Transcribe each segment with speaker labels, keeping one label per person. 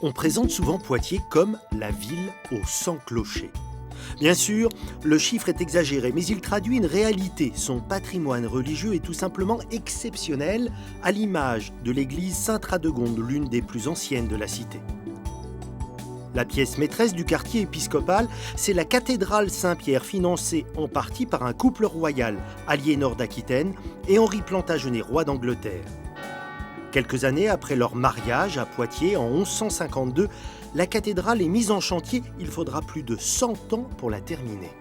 Speaker 1: On présente souvent Poitiers comme la ville aux 100 clochers. Bien sûr, le chiffre est exagéré, mais il traduit une réalité. Son patrimoine religieux est tout simplement exceptionnel, à l'image de l'église Sainte-Radegonde, l'une des plus anciennes de la cité. La pièce maîtresse du quartier épiscopal, c'est la cathédrale Saint-Pierre, financée en partie par un couple royal, Aliénor d'Aquitaine et Henri Plantagenet, roi d'Angleterre. Quelques années après leur mariage à Poitiers, en 1152, la cathédrale est mise en chantier. Il faudra plus de 100 ans pour la terminer.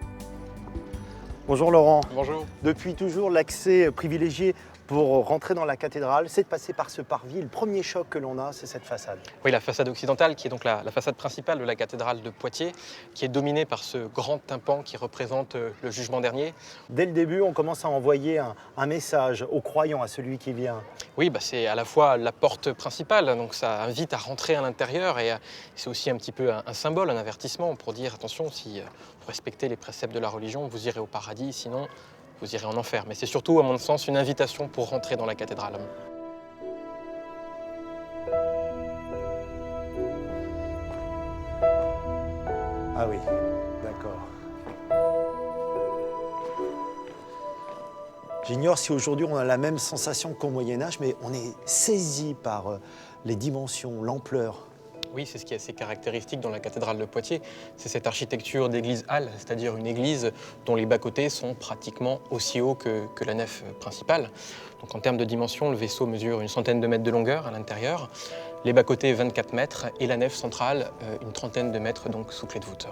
Speaker 1: Bonjour Laurent.
Speaker 2: Bonjour.
Speaker 1: Depuis toujours, l'accès privilégié pour rentrer dans la cathédrale, c'est de passer par ce parvis. Le premier choc que l'on a, c'est cette façade.
Speaker 2: Oui, la façade occidentale, qui est donc la façade principale de la cathédrale de Poitiers, qui est dominée par ce grand tympan qui représente le jugement dernier.
Speaker 1: Dès le début, on commence à envoyer un message aux croyants, à celui qui vient.
Speaker 2: Oui, c'est à la fois la porte principale, donc ça invite à rentrer à l'intérieur, et c'est aussi un petit peu un symbole, un avertissement pour dire attention, si vous respectez les préceptes de la religion, vous irez au paradis, sinon vous irez en enfer. Mais c'est surtout, à mon sens, une invitation pour rentrer dans la cathédrale.
Speaker 1: Ah oui, d'accord. J'ignore si aujourd'hui on a la même sensation qu'au Moyen-Âge, mais on est saisi par les dimensions, l'ampleur.
Speaker 2: Oui, c'est ce qui est assez caractéristique dans la cathédrale de Poitiers, c'est cette architecture d'église-halle, c'est-à-dire une église dont les bas-côtés sont pratiquement aussi hauts que la nef principale. Donc en termes de dimension, le vaisseau mesure une centaine de mètres de longueur à l'intérieur, les bas-côtés 24 mètres et la nef centrale une trentaine de mètres donc sous clé de voûte.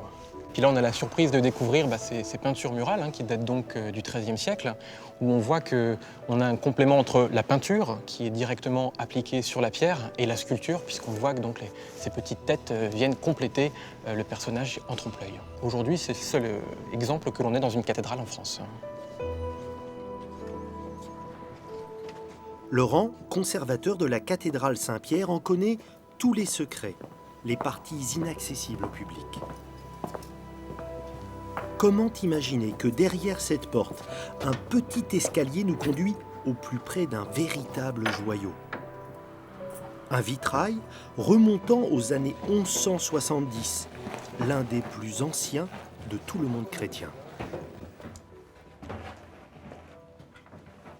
Speaker 2: Puis là, on a la surprise de découvrir ces peintures murales qui datent donc du XIIIe siècle, où on voit qu'on a un complément entre la peinture, qui est directement appliquée sur la pierre, et la sculpture, puisqu'on voit que donc ces petites têtes viennent compléter le personnage en trompe-l'œil. Aujourd'hui, c'est le seul exemple que l'on ait dans une cathédrale en France.
Speaker 1: Laurent, conservateur de la cathédrale Saint-Pierre, en connaît tous les secrets, les parties inaccessibles au public. Comment imaginer que derrière cette porte, un petit escalier nous conduit au plus près d'un véritable joyau? Un vitrail remontant aux années 1170, l'un des plus anciens de tout le monde chrétien.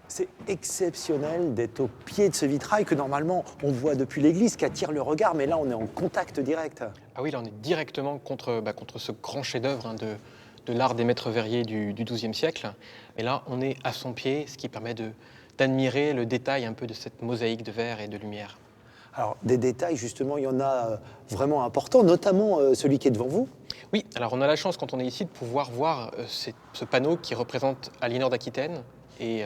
Speaker 1: C'est exceptionnel d'être au pied de ce vitrail que normalement on voit depuis l'église, qui attire le regard, mais là on est en contact direct.
Speaker 2: Ah oui, là on est directement contre ce grand chef-d'œuvre de l'art des maîtres verriers du XIIe siècle. Et là, on est à son pied, ce qui permet d'admirer le détail un peu de cette mosaïque de verre et de lumière.
Speaker 1: Alors, des détails, justement, il y en a vraiment importants, notamment celui qui est devant vous.
Speaker 2: Oui, alors on a la chance, quand on est ici, de pouvoir voir ce panneau qui représente Aliénor d'Aquitaine et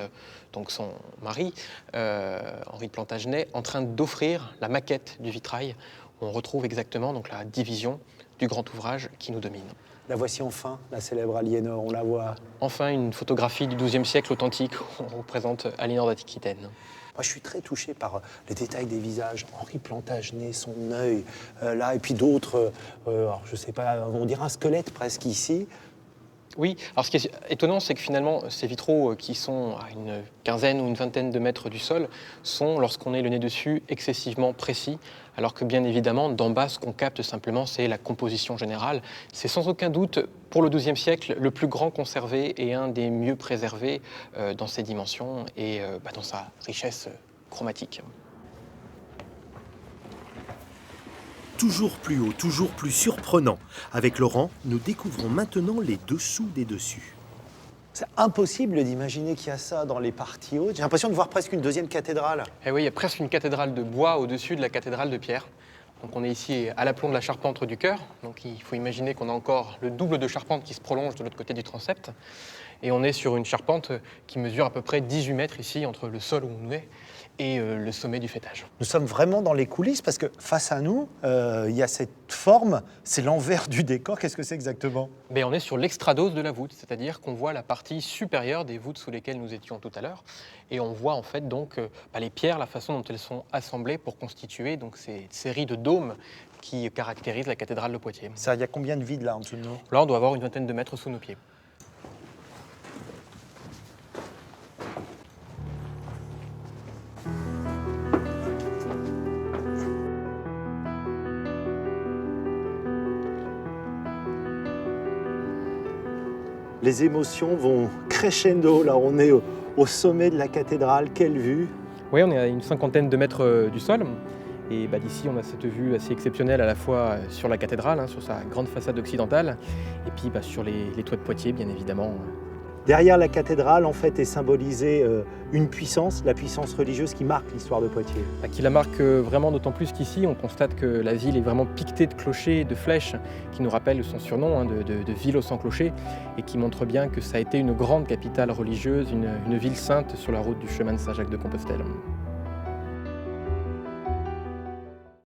Speaker 2: donc son mari, Henri Plantagenet, en train d'offrir la maquette du vitrail. On retrouve exactement donc, la division du grand ouvrage qui nous domine.
Speaker 1: La voici enfin, la célèbre Aliénor, on la voit.
Speaker 2: Enfin, une photographie du XIIe siècle authentique où on représente Aliénor d'Aquitaine.
Speaker 1: Moi, je suis très touché par les détails des visages. Henri Plantagenet, son œil, là, et puis d'autres, alors, je ne sais pas, on dirait un squelette presque ici.
Speaker 2: Oui, alors ce qui est étonnant, c'est que finalement, ces vitraux qui sont à une quinzaine ou une vingtaine de mètres du sol sont, lorsqu'on est le nez dessus, excessivement précis, alors que bien évidemment, d'en bas, ce qu'on capte simplement, c'est la composition générale. C'est sans aucun doute, pour le XIIe siècle, le plus grand conservé et un des mieux préservés dans ses dimensions et dans sa richesse chromatique.
Speaker 1: Toujours plus haut, toujours plus surprenant. Avec Laurent, nous découvrons maintenant les dessous des dessus. C'est impossible d'imaginer qu'il y a ça dans les parties hautes. J'ai l'impression de voir presque une deuxième cathédrale.
Speaker 2: Eh oui, il y a presque une cathédrale de bois au-dessus de la cathédrale de pierre. Donc on est ici à l'aplomb de la charpente du chœur. Donc il faut imaginer qu'on a encore le double de charpente qui se prolonge de l'autre côté du transept. Et on est sur une charpente qui mesure à peu près 18 mètres ici, entre le sol où on est et le sommet du faîtage.
Speaker 1: Nous sommes vraiment dans les coulisses parce que face à nous, il y a cette forme, c'est l'envers du décor. Qu'est-ce que c'est exactement?
Speaker 2: Mais on est sur l'extradose de la voûte, c'est-à-dire qu'on voit la partie supérieure des voûtes sous lesquelles nous étions tout à l'heure. Et on voit en fait donc les pierres, la façon dont elles sont assemblées pour constituer donc, ces séries de dômes qui caractérisent la cathédrale de Poitiers.
Speaker 1: Ça, il y a combien de vide là en dessous de nous?
Speaker 2: Là, on doit avoir une vingtaine de mètres sous nos pieds.
Speaker 1: les émotions vont crescendo. Là, on est au sommet de la cathédrale. Quelle vue!
Speaker 2: Oui, on est à une cinquantaine de mètres du sol. Et d'ici, on a cette vue assez exceptionnelle à la fois sur la cathédrale, sur sa grande façade occidentale, et puis sur les toits de Poitiers, bien évidemment.
Speaker 1: Derrière la cathédrale, en fait, est symbolisée une puissance, la puissance religieuse qui marque l'histoire de Poitiers.
Speaker 2: Qui la marque vraiment, d'autant plus qu'ici, on constate que la ville est vraiment piquetée de clochers, de flèches, qui nous rappellent son surnom de ville au 100 clochers, et qui montre bien que ça a été une grande capitale religieuse, une ville sainte sur la route du chemin de Saint-Jacques de Compostelle.